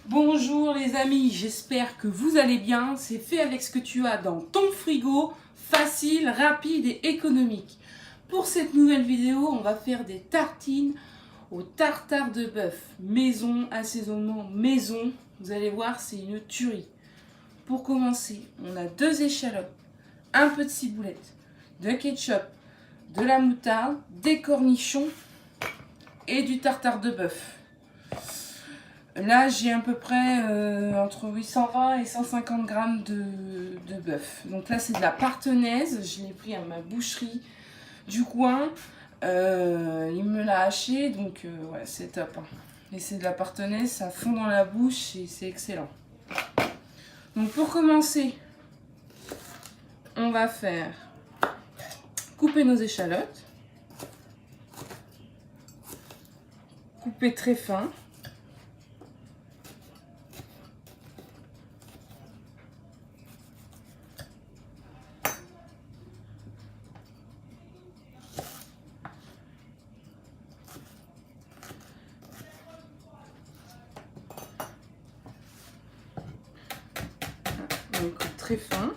Bonjour les amis, j'espère que vous allez bien. C'est fait avec ce que tu as dans ton frigo, facile, rapide et économique. Pour cette nouvelle vidéo, on va faire des tartines au tartare de bœuf. Maison, assaisonnement maison. Vous allez voir, c'est une tuerie. Pour commencer, on a 2 échalotes, un peu de ciboulette, de ketchup, de la moutarde, des cornichons et du tartare de bœuf. Là, j'ai à peu près entre 820 et 150 grammes de bœuf. Donc là, c'est de la partenaise. Je l'ai pris à ma boucherie du coin. Il me l'a haché, donc ouais, c'est top. Hein. Et c'est de la partenaise, ça fond dans la bouche et c'est excellent. Donc pour commencer, on va faire couper nos échalotes. Couper très fin. On coupe très fin.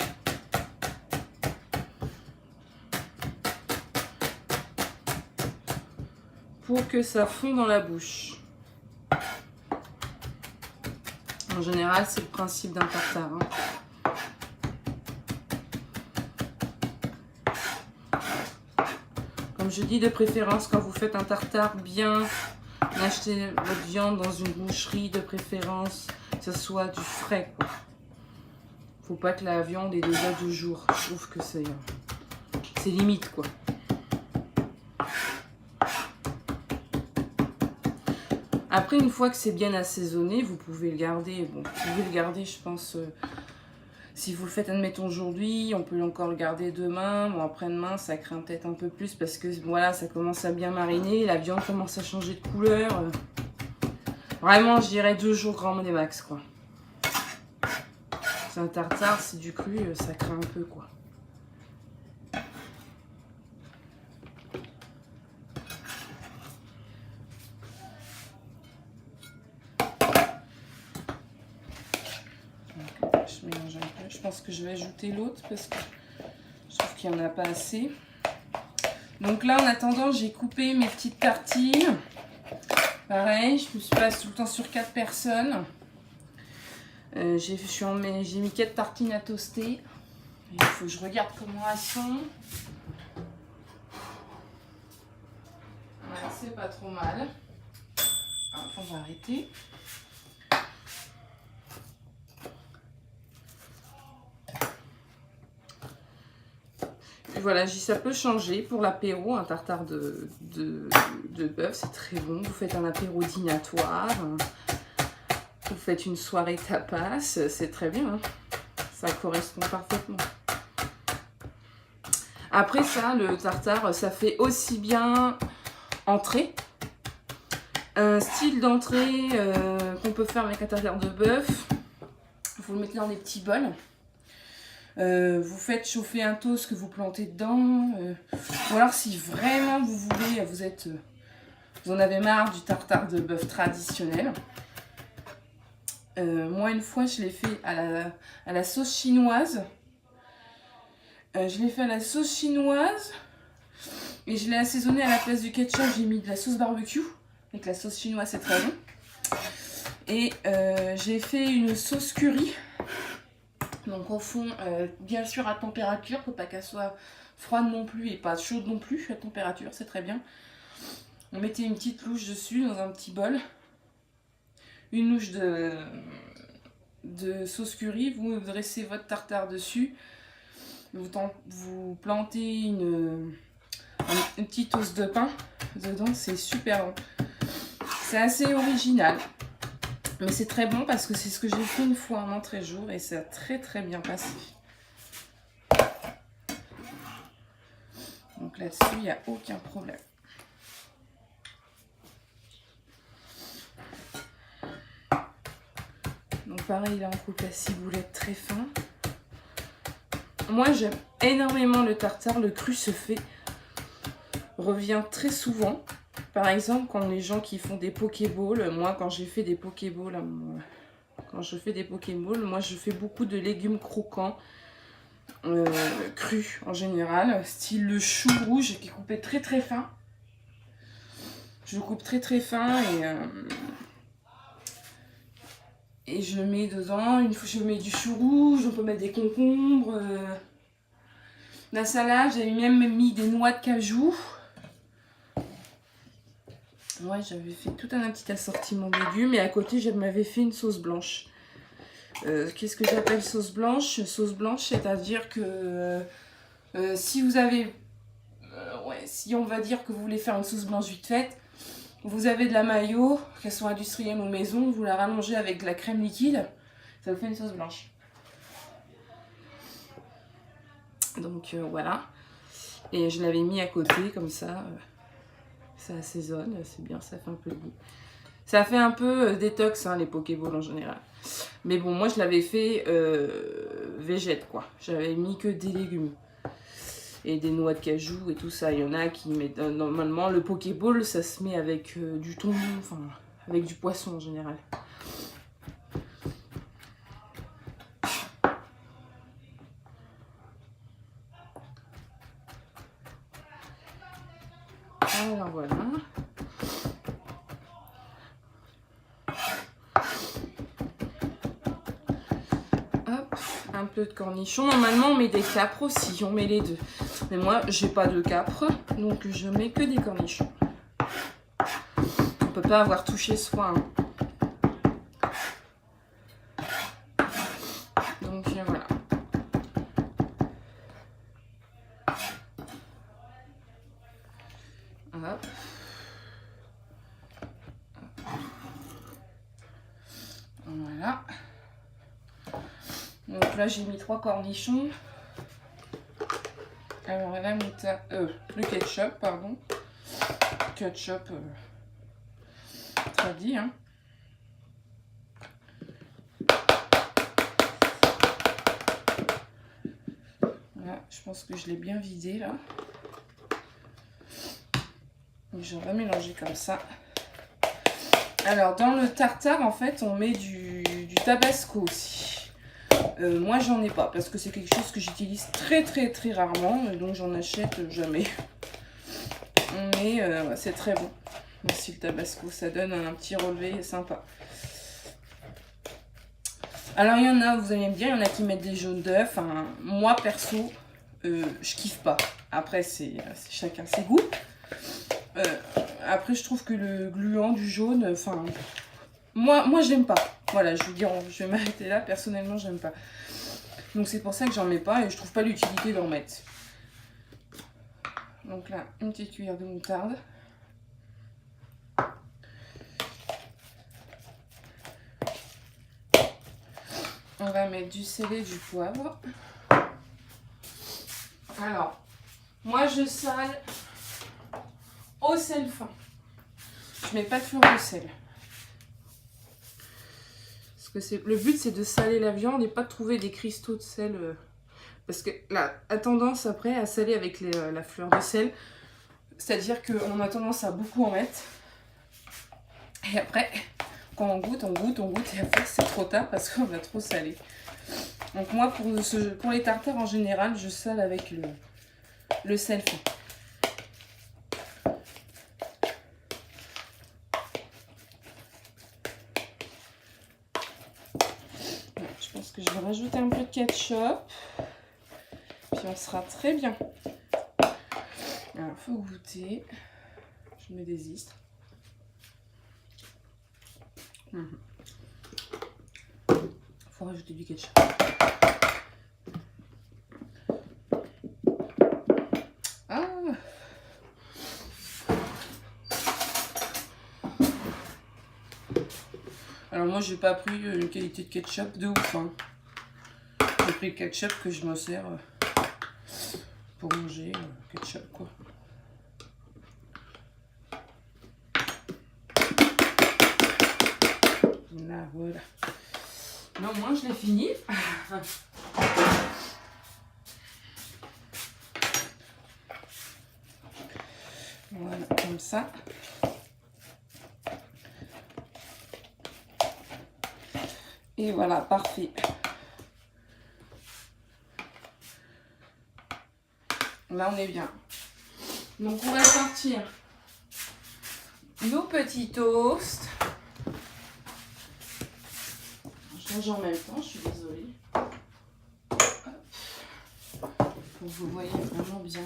Pour que ça fond dans la bouche. En général, c'est le principe d'un tartare. Hein. Comme je dis, de préférence, quand vous faites un tartare, bien acheter votre viande dans une boucherie, de préférence, que ce soit du frais, quoi. Faut pas que la viande ait déjà 2 jours. Je trouve que c'est limite, quoi. Après, une fois que c'est bien assaisonné, vous pouvez le garder. Bon, vous pouvez le garder, je pense, si vous le faites, admettons, aujourd'hui, on peut encore le garder demain. Bon, après-demain, ça craint peut-être un peu plus parce que, voilà, ça commence à bien mariner. La viande commence à changer de couleur. Vraiment, je dirais 2 jours grand max, quoi. C'est un tartare, c'est du cru, ça craint un peu, quoi. Donc, je mélange un peu. Je pense que je vais ajouter l'autre parce que je trouve qu'il n'y en a pas assez. Donc là, en attendant, j'ai coupé mes petites tartines. Pareil, je me passe tout le temps sur 4 personnes. J'ai mis 4 tartines à toaster. Il faut que je regarde comment elles sont. Ouais, c'est pas trop mal. Hop, on va arrêter. Et voilà, ça peut changer pour l'apéro. Un tartare de bœuf, c'est très bon. Vous faites un apéro dînatoire. Vous faites une soirée tapas, c'est très bien. Hein. Ça correspond parfaitement. Après ça, le tartare, ça fait aussi bien entrée. Un style d'entrée qu'on peut faire avec un tartare de bœuf. Vous le mettez dans des petits bols. Vous faites chauffer un toast que vous plantez dedans. Ou alors si vraiment vous voulez, vous en avez marre du tartare de bœuf traditionnel. Moi, une fois, je l'ai fait à la sauce chinoise. Je l'ai fait à la sauce chinoise. Et je l'ai assaisonné à la place du ketchup. J'ai mis de la sauce barbecue. Avec la sauce chinoise, c'est très bon. Et j'ai fait une sauce curry. Donc au fond, bien sûr à température. Faut pas qu'elle soit froide non plus et pas chaude non plus. À température, c'est très bien. On mettait une petite louche dessus dans un petit bol. Une louche de sauce curry, vous dressez votre tartare dessus, vous plantez une petite os de pain dedans, c'est super bon. C'est assez original, mais c'est très bon parce que c'est ce que j'ai fait une fois en entrée jour et ça a très très bien passé. Donc là-dessus, il n'y a aucun problème. Donc pareil, là on coupe la ciboulette très fin. Moi j'aime énormément le tartare, le cru revient très souvent. Par exemple, quand les gens qui font des pokéballs, moi quand j'ai fait des pokéballs quand je fais des Pokéballs. Moi, je fais beaucoup de légumes croquants, crus en général, style le chou rouge qui est coupé très très fin. Je le coupe très très fin et je mets dedans, une fois je mets du chou rouge, on peut mettre des concombres, la salade, j'avais même mis des noix de cajou. Ouais, j'avais fait tout un petit assortiment de légumes et à côté, je m'avais fait une sauce blanche. Qu'est-ce que j'appelle sauce blanche? Sauce blanche, c'est-à-dire que si vous avez... si on va dire que vous voulez faire une sauce blanche vite faite, vous avez de la mayo, qu'elle soit industrielle ou maison, vous la rallongez avec de la crème liquide, ça vous fait une sauce blanche. Donc voilà. Et je l'avais mis à côté comme ça. Ça assaisonne, c'est bien, ça fait un peu de goût. Ça fait un peu détox, hein, les Pokéballs en général. Mais bon, moi je l'avais fait végète, quoi. J'avais mis que des légumes. Et des noix de cajou et tout ça. Il y en a qui mettent... normalement, le Pokéball, ça se met avec du thon, enfin, avec du poisson en général. Alors voilà. Hop, un peu de cornichons. Normalement, on met des capres aussi, on met les deux. Mais moi, j'ai pas de capres, donc je mets que des cornichons. On peut pas avoir touché soin. Hein. Donc voilà. Hop. Voilà. Donc là, j'ai mis 3 cornichons. Alors la le ketchup, pardon. Ketchup, très dit, hein. Voilà, je pense que je l'ai bien vidé là. Et je vais mélanger comme ça. Alors dans le tartare, en fait, on met du tabasco aussi. Moi, j'en ai pas parce que c'est quelque chose que j'utilise très rarement, donc j'en achète jamais. Mais c'est très bon. Aussi le tabasco, ça donne un petit relevé sympa. Alors il y en a, vous allez me dire, il y en a qui mettent des jaunes d'œufs. Enfin, moi perso, je kiffe pas. Après, c'est chacun ses goûts. Après, je trouve que le gluant du jaune, enfin, moi j'aime pas. Voilà, je veux dire, je vais m'arrêter là. Personnellement, j'aime pas. Donc c'est pour ça que j'en mets pas et je trouve pas l'utilité d'en mettre. Donc là, une petite cuillère de moutarde. On va mettre du sel et du poivre. Alors, moi je sale au sel fin. Je mets pas de fleur de sel. Parce que le but c'est de saler la viande et pas de trouver des cristaux de sel. Parce que là, a tendance après à saler avec la fleur de sel. C'est-à-dire qu'on a tendance à beaucoup en mettre. Et après, quand on goûte. Et après c'est trop tard parce qu'on a trop salé. Donc moi, pour les tartares en général, je sale avec le sel fin. Je pense que je vais rajouter un peu de ketchup. Puis on sera très bien. Alors, faut goûter. Je mets des istres. Faut rajouter du ketchup. Ah. Alors moi j'ai pas pris une qualité de ketchup de ouf. Hein. J'ai pris le ketchup que je me sers pour manger ketchup quoi. Là voilà. Non, moi je l'ai fini. Voilà, comme ça. Et voilà, parfait. Là, on est bien. Donc, on va sortir nos petits toasts. Je change en même temps, je suis désolée. Pour que vous voyez vraiment bien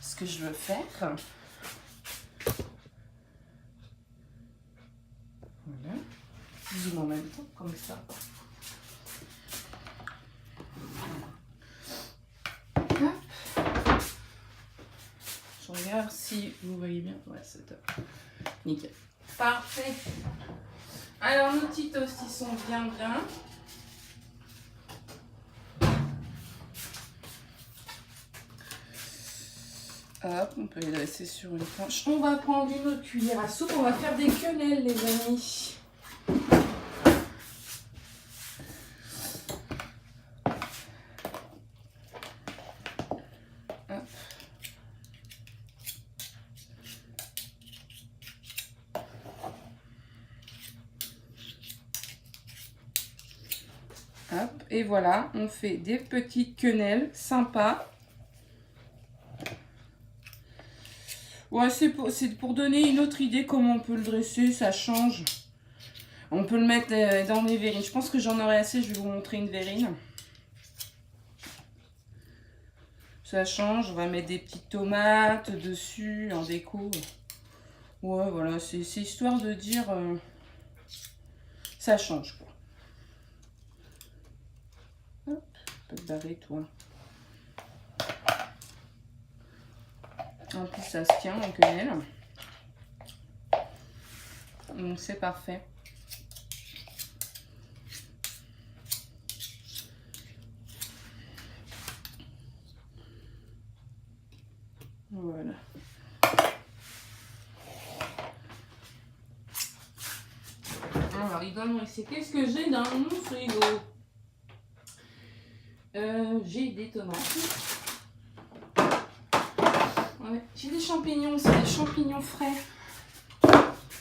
ce que je veux faire. Voilà. Zoom en même temps, comme ça. Je regarde si vous voyez bien. Ouais, c'est top. Nickel. Parfait. Alors, nos petits toasts, ils sont bien. Hop, on peut les dresser sur une planche. On va prendre une autre cuillère à soupe. On va faire des quenelles, les amis. Hop, et voilà, on fait des petites quenelles sympas. Ouais, c'est pour donner une autre idée comment on peut le dresser, ça change. On peut le mettre dans les verrines. Je pense que j'en aurai assez, je vais vous montrer une verrine. Ça change, on va mettre des petites tomates dessus en déco. Ouais, voilà, c'est histoire de dire ça change quoi. Hop, je peux te barrer toi. En plus, ça se tient en quenelle. Donc, c'est parfait. Voilà. Alors, il doit me rester. Qu'est-ce que j'ai dans mon frigo? J'ai des tomates. Ouais, j'ai des champignons, c'est des champignons frais.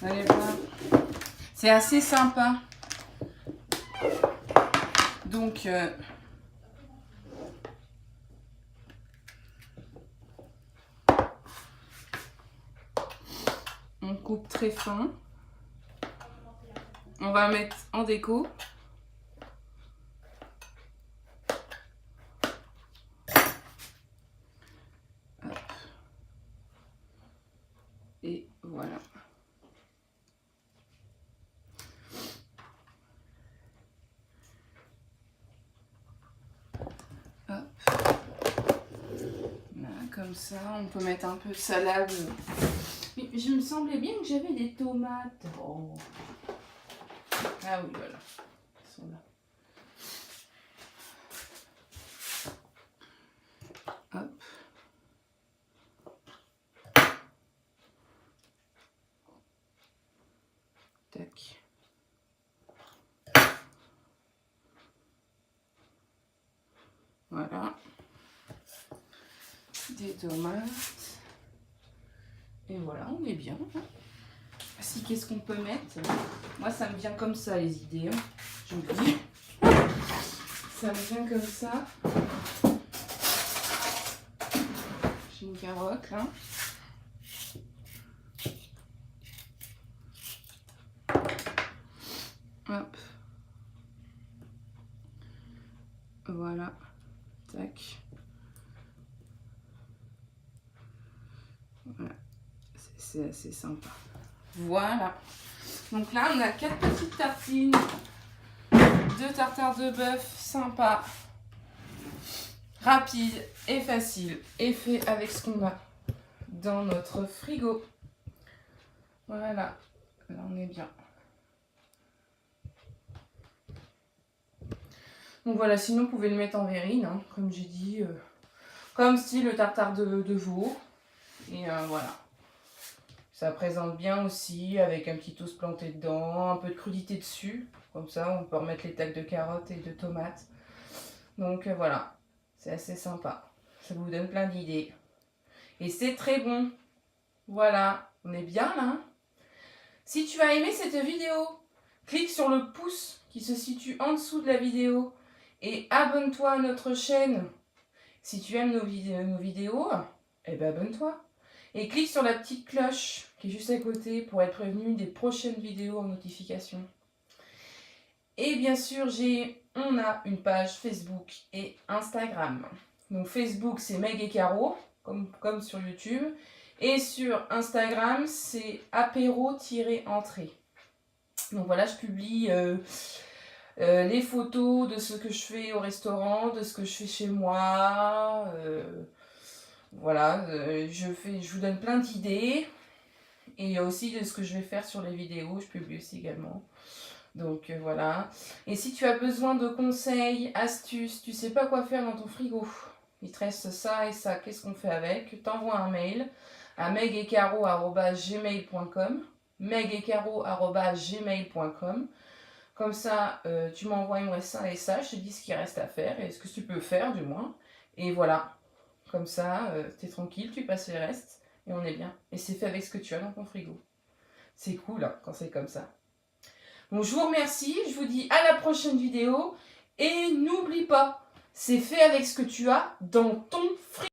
Allez voir. C'est assez sympa. Donc, on coupe très fin. On va mettre en déco. Hop. Et voilà. Hop. Là, comme ça, on peut mettre un peu de salade. Mais je me semblais bien que j'avais des tomates. Oh. Ah oui, voilà. Ils sont là. Hop. Tac. Voilà. Des tomates. Et voilà, on est bien. Si, qu'est-ce qu'on peut mettre? Moi, ça me vient comme ça, les idées. Hein. Je vous dis. Ça me vient comme ça. J'ai une carotte, là. Hop. Voilà. Tac. Voilà. C'est assez sympa. Voilà. Donc là, on a 4 petites tartines. 2 tartares de bœuf sympa, rapide et facile. Et fait avec ce qu'on a dans notre frigo. Voilà. Là, on est bien. Donc voilà, sinon vous pouvez le mettre en verrine, hein, comme j'ai dit, comme style le tartare de veau. Et voilà. Ça présente bien aussi, avec un petit toast planté dedans, un peu de crudité dessus. Comme ça, on peut remettre les tacs de carottes et de tomates. Donc voilà, c'est assez sympa. Ça vous donne plein d'idées. Et c'est très bon. Voilà, on est bien là. Si tu as aimé cette vidéo, Clique sur le pouce qui se situe en dessous de la vidéo et abonne-toi à notre chaîne. Si tu aimes nos vidéos, eh ben abonne-toi. Et clique sur la petite cloche qui est juste à côté pour être prévenu des prochaines vidéos en notification. Et bien sûr, on a une page Facebook et Instagram. Donc Facebook, c'est Meg et Caro, comme sur YouTube. Et sur Instagram, c'est apéro-entrée. Donc voilà, je publie les photos de ce que je fais au restaurant, de ce que je fais chez moi. Voilà, je vous donne plein d'idées. Et aussi de ce que je vais faire sur les vidéos, je publie aussi également. Donc voilà. Et si tu as besoin de conseils, astuces, tu sais pas quoi faire dans ton frigo, il te reste ça et ça, qu'est-ce qu'on fait avec? T'envoies un mail à megecaro@gmail.com megecaro@gmail.com. Comme ça, tu m'envoies, il me reste ça et ça, je te dis ce qu'il reste à faire et ce que tu peux faire du moins. Et voilà. Comme ça, t'es tranquille, tu passes les restes et on est bien. Et c'est fait avec ce que tu as dans ton frigo. C'est cool hein, quand c'est comme ça. Donc je vous remercie, je vous dis à la prochaine vidéo. Et n'oublie pas, c'est fait avec ce que tu as dans ton frigo.